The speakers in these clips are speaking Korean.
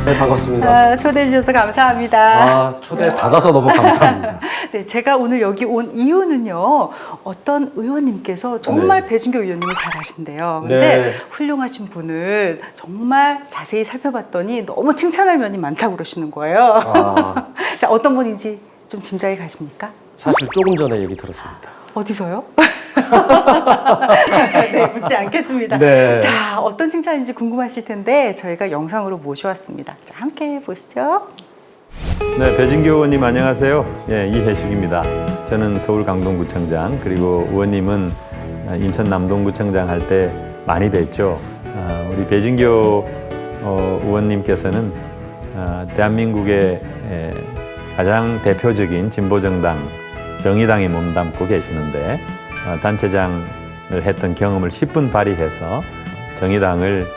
네, 반갑습니다. 초대해 주셔서 감사합니다. 초대 받아서 너무 감사합니다. 네, 제가 오늘 여기 온 이유는요, 어떤 의원님께서 정말 배진교 의원님을 잘 아신대요. 근데 네. 훌륭하신 분을 정말 자세히 살펴봤더니 너무 칭찬할 면이 많다고 그러시는 거예요. 자, 어떤 분인지 좀 짐작이 가십니까? 사실 조금 전에 얘기 들었습니다. 어디서요? 네, 묻지 않겠습니다. 네. 자, 어떤 칭찬인지 궁금하실 텐데 저희가 영상으로 모셔왔습니다. 자, 함께 보시죠. 네, 배진교 의원님 안녕하세요. 예, 이혜식입니다. 저는 서울 강동구청장, 그리고 의원님은 인천 남동구청장 할 때 많이 뵀죠. 우리 배진교 의원님께서는 대한민국의 가장 대표적인 진보정당 정의당에 몸담고 계시는데, 단체장을 했던 경험을 10분 발휘해서 정의당을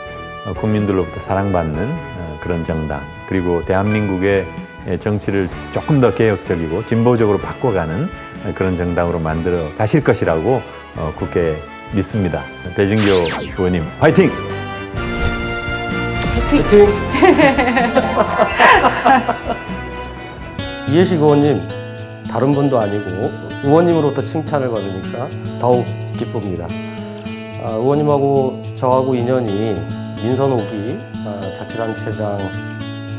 국민들로부터 사랑받는 그런 정당, 그리고 대한민국의 정치를 조금 더 개혁적이고 진보적으로 바꿔가는 그런 정당으로 만들어 가실 것이라고 굳게 믿습니다. 배진교 의원님 화이팅! 화이팅! 이혜식 의원님, 다른 분도 아니고 의원님으로부터 칭찬을 받으니까 더욱 기쁩니다. 의원님하고 저하고 인연이 민선호기 자치단체장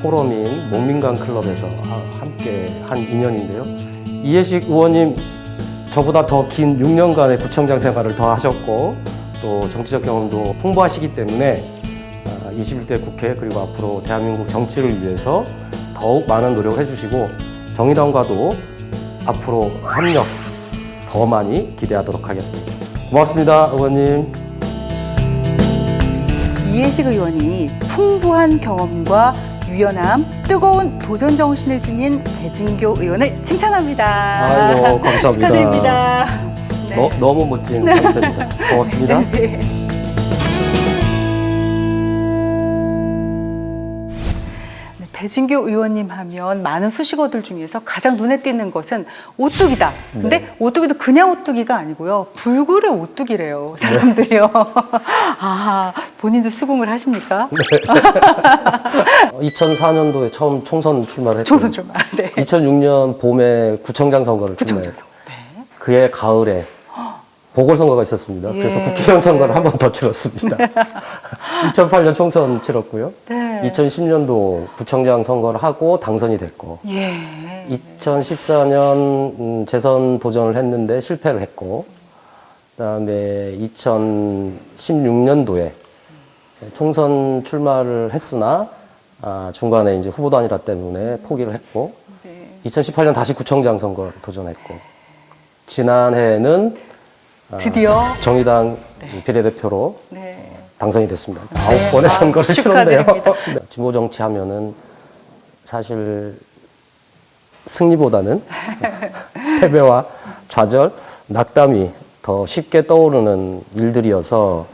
포럼인 목민관 클럽에서 함께 한 인연인데요. 이혜식 의원님, 저보다 더 긴 6년간의 구청장 생활을 더 하셨고 또 정치적 경험도 풍부하시기 때문에 21대 국회 그리고 앞으로 대한민국 정치를 위해서 더욱 많은 노력을 해주시고 정의당과도 앞으로 협력 더 많이 기대하도록 하겠습니다. 고맙습니다, 의원님. 이혜식 의원이 풍부한 경험과 유연함, 뜨거운 도전 정신을 지닌 배진교 의원을 칭찬합니다. 아이고, 감사합니다. 축하드립니다. 네. 너무 멋진 선배입니다. 고맙습니다. 네. 배진교 의원님 하면 많은 수식어들 중에서 가장 눈에 띄는 것은 오뚜기다. 근데 오뚜기도 그냥 오뚜기가 아니고요. 불굴의 오뚜기래요, 사람들이요. 본인도 수긍을 하십니까? 2004년도에 처음 총선 출마를 했고 총선 출마. 네. 2006년 봄에 구청장 선거를 출마했고 네. 그해 가을에 보궐선거가 있었습니다. 그래서 국회의원 선거를 한 번 더 치렀습니다. 2008년 총선 치렀고요. 네. 2010년도 구청장 선거를 하고 당선이 됐고 2014년 재선 도전을 했는데 실패를 했고 그다음에 2016년도에 총선 출마를 했으나 중간에 이제 후보단일화 때문에 포기를 했고 2018년 다시 구청장 선거를 도전했고 지난해에는 드디어 정의당 비례대표로 당선이 됐습니다. 9번의 선거를 치렀네요. 진보 정치 하면은 사실 승리보다는 패배와 좌절, 낙담이 더 쉽게 떠오르는 일들이어서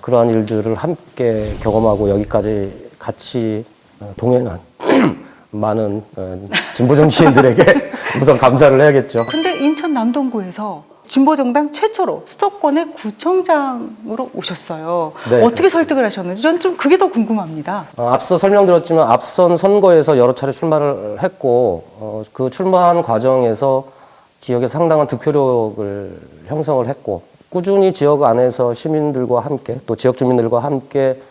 그러한 일들을 함께 경험하고 여기까지 같이 동행한 많은 진보 정치인들에게 우선 감사를 해야겠죠. 근데 인천 남동구에서 진보정당 최초로 수도권의 구청장으로 오셨어요. 네, 어떻게 설득을 하셨는지 전 좀 그게 더 궁금합니다. 앞서 설명드렸지만 앞선 선거에서 여러 차례 출마를 했고 그 출마한 과정에서 지역에 상당한 득표력을 형성을 했고 꾸준히 지역 안에서 시민들과 함께 또 지역 주민들과 함께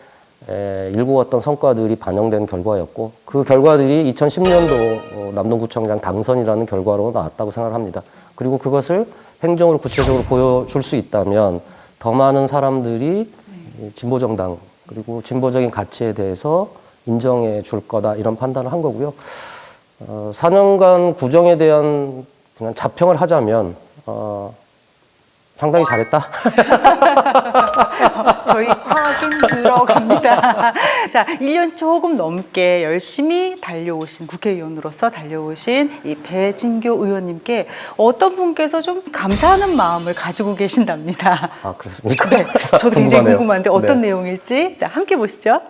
일구었던 성과들이 반영된 결과였고 그 결과들이 2010년도 남동구청장 당선이라는 결과로 나왔다고 생각합니다. 그리고 그것을 행정으로 구체적으로 보여줄 수 있다면 더 많은 사람들이 진보정당 그리고 진보적인 가치에 대해서 인정해 줄 거다 이런 판단을 한 거고요. 4년간 구정에 대한 그냥 자평을 하자면 상당히 잘했다. 저희 확인 들어갑니다. 자, 1년 조금 넘게 열심히 달려오신 국회의원으로서 달려오신 이 배진교 의원님께 어떤 분께서 좀 감사하는 마음을 가지고 계신답니다. 그렇습니까? 네, 저도 굉장히 궁금하네요. 궁금한데 어떤 네. 내용일지 자, 함께 보시죠.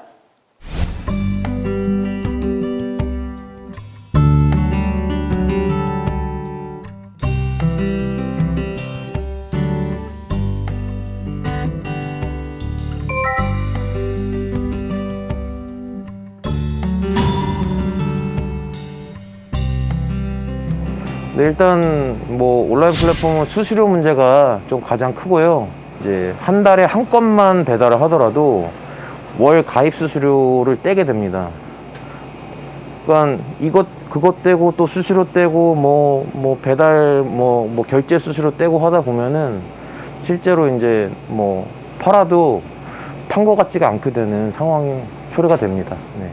네, 일단 뭐 온라인 플랫폼은 수수료 문제가 좀 가장 크고요. 이제 한 달에 한 건만 배달을 하더라도 월 가입 수수료를 떼게 됩니다. 그러니까 그것 떼고 또 수수료 떼고 뭐 배달 뭐 결제 수수료 떼고 하다 보면은 실제로 이제 뭐 팔아도 판 것 같지가 않게 되는 상황이 초래가 됩니다. 네.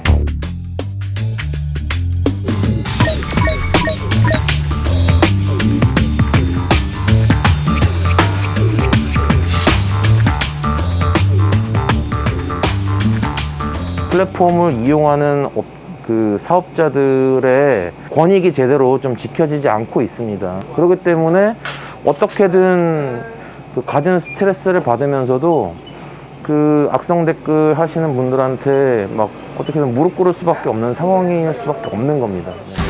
플랫폼을 이용하는 그 사업자들의 권익이 제대로 좀 지켜지지 않고 있습니다. 그렇기 때문에 어떻게든 그 갖은 스트레스를 받으면서도 그 악성 댓글 하시는 분들한테 막 어떻게든 무릎 꿇을 수밖에 없는 상황일 수밖에 없는 겁니다. 네.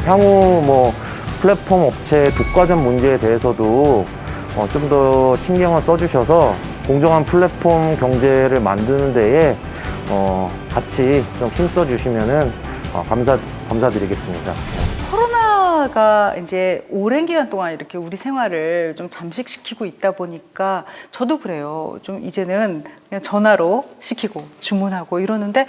향후 뭐 플랫폼 업체 독과점 문제에 대해서도 좀 더 신경을 써주셔서 공정한 플랫폼 경제를 만드는 데에 같이 좀 힘써 주시면은 감사드리겠습니다. 코로나가 이제 오랜 기간 동안 이렇게 우리 생활을 좀 잠식시키고 있다 보니까 저도 그래요. 좀 이제는 그냥 전화로 시키고 주문하고 이러는데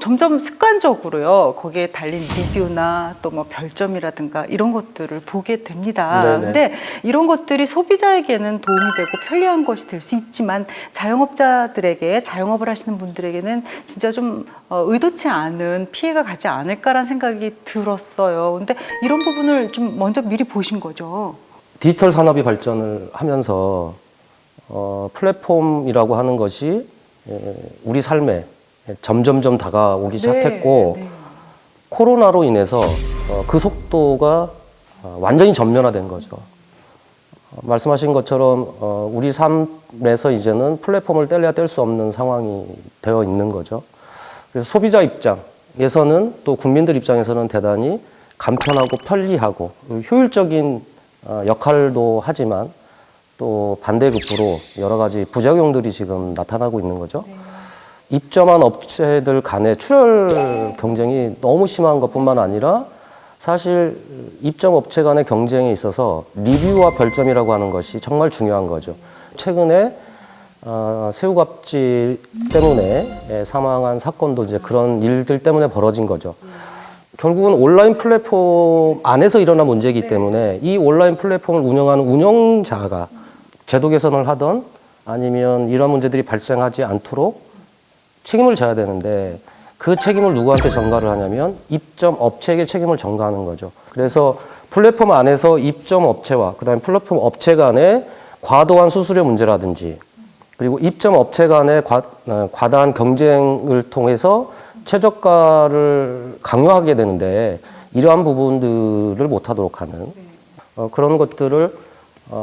점점 습관적으로요. 거기에 달린 리뷰나 또 뭐 별점이라든가 이런 것들을 보게 됩니다. 네네. 근데 이런 것들이 소비자에게는 도움이 되고 편리한 것이 될 수 있지만 자영업자들에게 자영업을 하시는 분들에게는 진짜 좀 의도치 않은 피해가 가지 않을까라는 생각이 들었어요. 근데 이런 부분을 좀 먼저 미리 보신 거죠. 디지털 산업이 발전을 하면서 플랫폼이라고 하는 것이 우리 삶에 점점점 다가오기 시작했고 네. 코로나로 인해서 그 속도가 완전히 전면화된 거죠. 말씀하신 것처럼 우리 삶에서 이제는 플랫폼을 뗄래야 뗄 수 없는 상황이 되어 있는 거죠. 그래서 소비자 입장에서는 또 국민들 입장에서는 대단히 간편하고 편리하고 효율적인 역할도 하지만 또 반대급부로 여러 가지 부작용들이 지금 나타나고 있는 거죠. 입점한 업체들 간의 출혈 경쟁이 너무 심한 것뿐만 아니라 사실 입점 업체 간의 경쟁에 있어서 리뷰와 별점이라고 하는 것이 정말 중요한 거죠. 최근에 새우갑질 때문에 사망한 사건도 이제 그런 일들 때문에 벌어진 거죠. 결국은 온라인 플랫폼 안에서 일어난 문제이기 때문에 이 온라인 플랫폼을 운영하는 운영자가 제도 개선을 하던 아니면 이런 문제들이 발생하지 않도록 책임을 져야 되는데 그 책임을 누구한테 전가를 하냐면 입점 업체에게 책임을 전가하는 거죠. 그래서 플랫폼 안에서 입점 업체와 그다음에 플랫폼 업체 간의 과도한 수수료 문제라든지 그리고 입점 업체 간의 과다한 경쟁을 통해서 최저가를 강요하게 되는데 이러한 부분들을 못하도록 하는 그런 것들을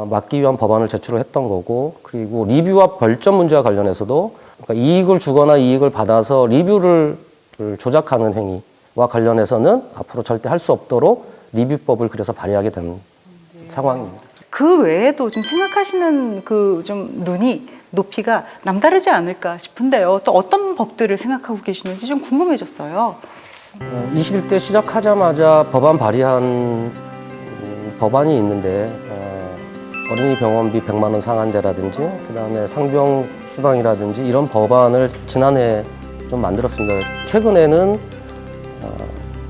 막기 위한 법안을 제출을 했던 거고 그리고 리뷰와 별점 문제와 관련해서도 그러니까 이익을 주거나 이익을 받아서 리뷰를 조작하는 행위와 관련해서는 앞으로 절대 할 수 없도록 리뷰법을 그래서 발의하게 된 상황입니다. 그 외에도 좀 생각하시는 그 좀 눈이 높이가 남다르지 않을까 싶은데요. 또 어떤 법들을 생각하고 계시는지 좀 궁금해졌어요. 21대 시작하자마자 법안 발의한 법안이 있는데 어린이 병원비 100만 원 상한제라든지 그다음에 상병 수당이라든지 이런 법안을 지난해 좀 만들었습니다. 최근에는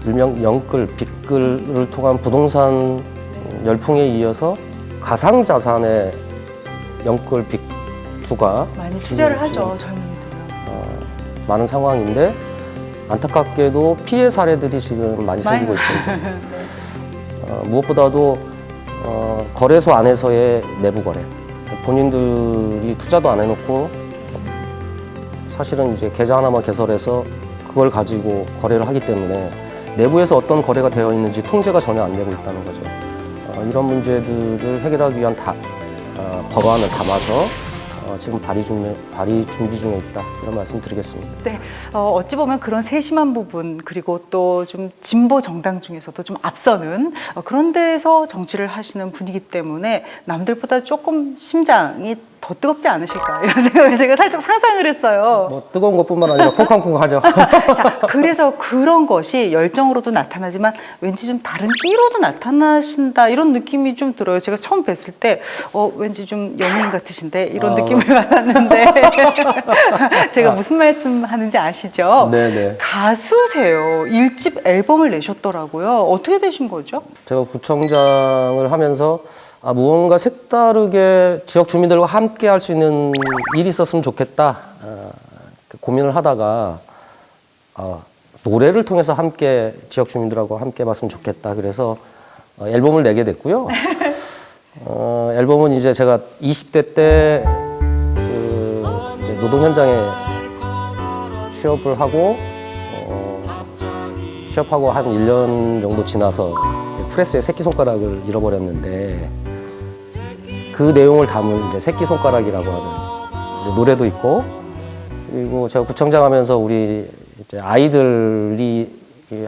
일명 영끌, 빅끌을 통한 부동산 열풍에 이어서 가상자산의 영끌, 빅투가 많이 투자를 하죠, 젊은이들. 많은 상황인데 안타깝게도 피해 사례들이 지금 많이 생기고 있습니다. 무엇보다도 거래소 안에서의 내부 거래. 본인들이 투자도 안 해놓고 사실은 이제 계좌 하나만 개설해서 그걸 가지고 거래를 하기 때문에 내부에서 어떤 거래가 되어 있는지 통제가 전혀 안 되고 있다는 거죠. 이런 문제들을 해결하기 위한 법안을 담아서 지금 발의 준비 중에 있다 이런 말씀 드리겠습니다. 네, 어찌 보면 그런 세심한 부분 그리고 또 좀 진보 정당 중에서도 좀 앞서는 그런 데서 정치를 하시는 분이기 때문에 남들보다 조금 심장이 더 뜨겁지 않으실까 이런 생각을 제가 살짝 상상을 했어요. 뭐 뜨거운 것뿐만 아니라 쿵쾅쿵쾅하죠. 자, 그래서 그런 것이 열정으로도 나타나지만 왠지 좀 다른 끼로도 나타나신다 이런 느낌이 좀 들어요. 제가 처음 뵀을 때 왠지 좀 연예인 같으신데 이런 느낌을 받았는데 제가 무슨 말씀하는지 아시죠? 네네. 가수세요. 1집 앨범을 내셨더라고요. 어떻게 되신 거죠? 제가 구청장을 하면서 무언가 색다르게 지역 주민들과 함께 할 수 있는 일이 있었으면 좋겠다 고민을 하다가 노래를 통해서 함께 지역 주민들하고 함께 봤으면 좋겠다 그래서 앨범을 내게 됐고요. 앨범은 이제 제가 20대 때 이제 노동 현장에 취업을 하고 취업하고 한 1년 정도 지나서 프레스의 새끼손가락을 잃어버렸는데 그 내용을 담은 이제 새끼손가락이라고 하는 이제 노래도 있고 그리고 제가 구청장 하면서 우리 이제 아이들이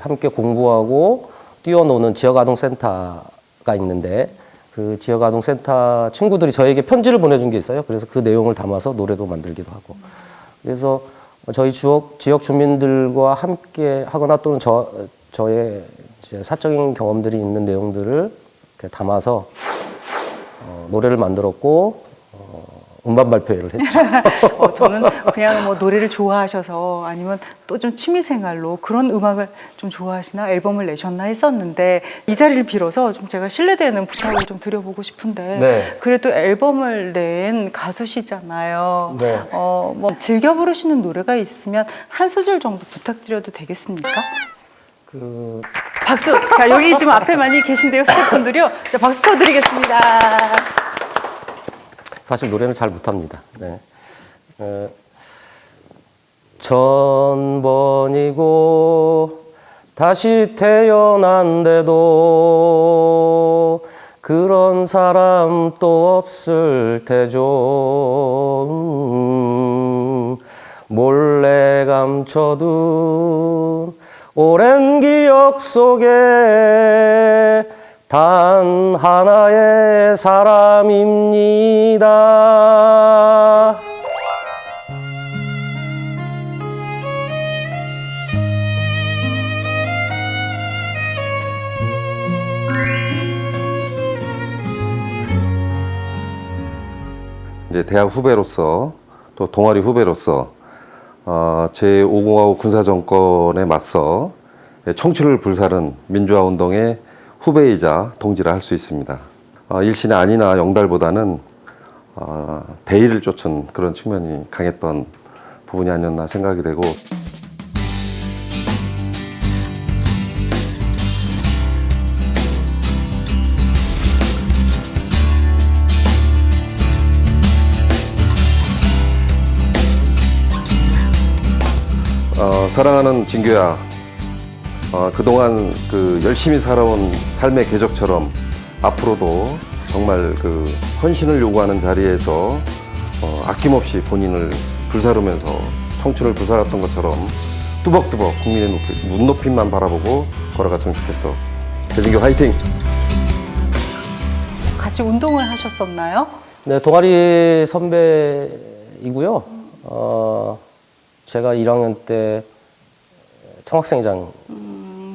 함께 공부하고 뛰어노는 지역아동센터가 있는데 그 지역아동센터 친구들이 저에게 편지를 보내준 게 있어요. 그래서 그 내용을 담아서 노래도 만들기도 하고 그래서 저희 지역 주민들과 함께 하거나 또는 저의 이제 사적인 경험들이 있는 내용들을 이렇게 담아서 노래를 만들었고 음반 발표회를 했죠. 저는 그냥 뭐 노래를 좋아하셔서 아니면 또 좀 취미생활로 그런 음악을 좀 좋아하시나 앨범을 내셨나 했었는데 이 자리를 빌어서 좀 제가 신뢰되는 부탁을 좀 드려보고 싶은데 네. 그래도 앨범을 낸 가수시잖아요. 네. 뭐 즐겨 부르시는 노래가 있으면 한 소절 정도 부탁드려도 되겠습니까? 박수! 자, 여기 지금 앞에 많이 계신데요, 스태프분들이요. 자, 박수 쳐드리겠습니다. 사실 노래는 잘 못합니다. 네. 천번이고 다시 태어난데도 그런 사람 또 없을 테죠. 몰래 감춰둔 오랜 기억 속에 단 하나의 사람입니다. 이제 대학 후배로서 또 동아리 후배로서 제5공화국 군사정권에 맞서 청춘을 불사른 민주화운동의 후배이자 동지라 할 수 있습니다. 일신의 안이나 영달보다는 대의를 쫓은 그런 측면이 강했던 부분이 아니었나 생각이 되고 사랑하는 진규야, 그동안 열심히 살아온 삶의 궤적처럼 앞으로도 정말 헌신을 요구하는 자리에서 아낌없이 본인을 불사르면서 청춘을 불살았던 것처럼 뚜벅뚜벅 국민의 눈높이만 바라보고 걸어갔으면 좋겠어. 배진규 화이팅! 같이 운동을 하셨었나요? 네, 동아리 선배이고요. 제가 1학년 때 청학생회장을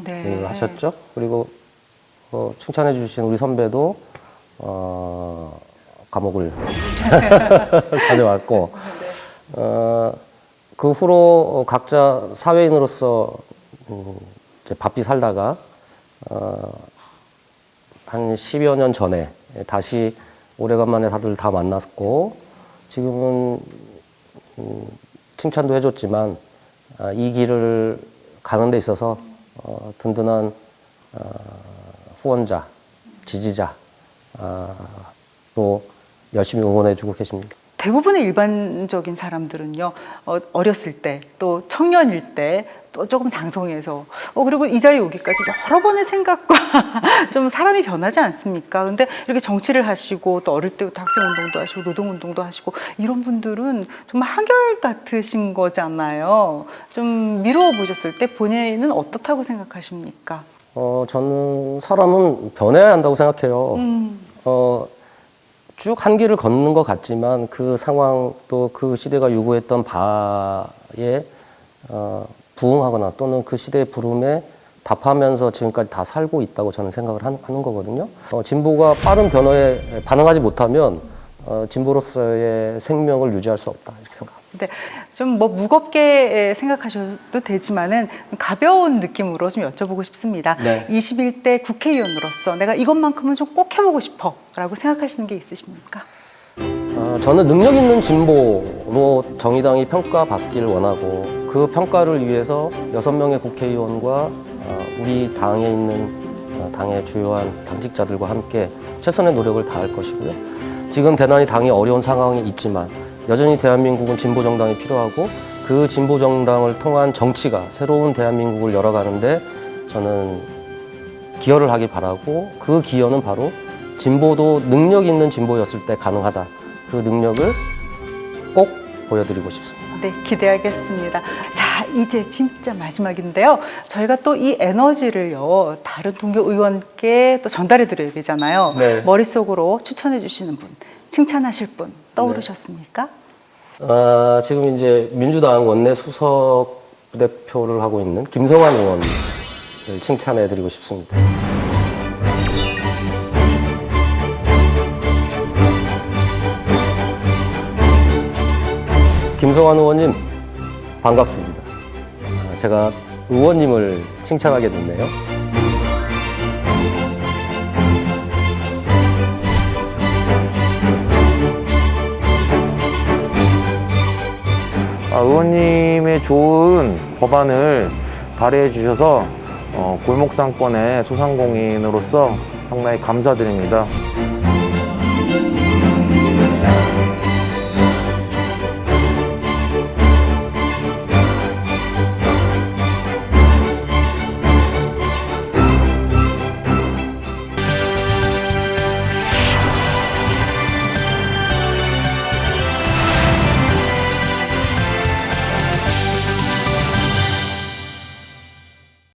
네. 하셨죠. 그리고 칭찬해 주신 우리 선배도 감옥을 다녀왔고 그 후로 각자 사회인으로서 이제 바삐 살다가 한 10여 년 전에 다시 오래간만에 다들 다 만났고 지금은 칭찬도 해줬지만 이 길을 가는 데 있어서 든든한 후원자, 지지자 또 열심히 응원해주고 계십니다. 대부분의 일반적인 사람들은요, 어렸을 때, 또 청년일 때, 또 또 조금 장성해서 그리고 이 자리에 오기까지 여러 번의 생각과 좀 사람이 변하지 않습니까? 근데 이렇게 정치를 하시고 또 어릴 때부터 학생운동도 하시고 노동운동도 하시고 이런 분들은 정말 한결 같으신 거잖아요. 좀 미루어 보셨을 때 본인은 어떻다고 생각하십니까? 저는 사람은 변해야 한다고 생각해요. 쭉 한 길을 걷는 것 같지만 그 상황 또 그 시대가 요구했던 바에 부응하거나 또는 그 시대의 부름에 답하면서 지금까지 다 살고 있다고 저는 생각을 하는 거거든요. 진보가 빠른 변화에 반응하지 못하면 진보로서의 생명을 유지할 수 없다 이렇게 생각합니다. 근데 좀 뭐 무겁게 생각하셔도 되지만은 가벼운 느낌으로 좀 여쭤보고 싶습니다. 네. 21대 국회의원으로서 내가 이것만큼은 좀 꼭 해보고 싶어라고 생각하시는 게 있으십니까? 저는 능력 있는 진보로 정의당이 평가받길 원하고 그 평가를 위해서 6명의 국회의원과 우리 당에 있는 당의 주요한 당직자들과 함께 최선의 노력을 다할 것이고요. 지금 대단히 당이 어려운 상황이 있지만 여전히 대한민국은 진보정당이 필요하고 그 진보정당을 통한 정치가 새로운 대한민국을 열어가는데 저는 기여를 하길 바라고 그 기여는 바로 진보도 능력 있는 진보였을 때 가능하다. 그 능력을 꼭 보여드리고 싶습니다. 네, 기대하겠습니다. 자, 이제 진짜 마지막인데요. 저희가 또 이 에너지를요, 다른 동료 의원께 또 전달해 드려야 되잖아요. 네. 머릿속으로 추천해 주시는 분, 칭찬하실 분 떠오르셨습니까? 지금 이제 민주당 원내 수석 부대표를 하고 있는 김성환 의원을 칭찬해 드리고 싶습니다. 김성환 의원님, 반갑습니다. 제가 의원님을 칭찬하게 됐네요. 의원님의 좋은 법안을 발의해 주셔서 골목상권의 소상공인으로서 상당히 감사드립니다.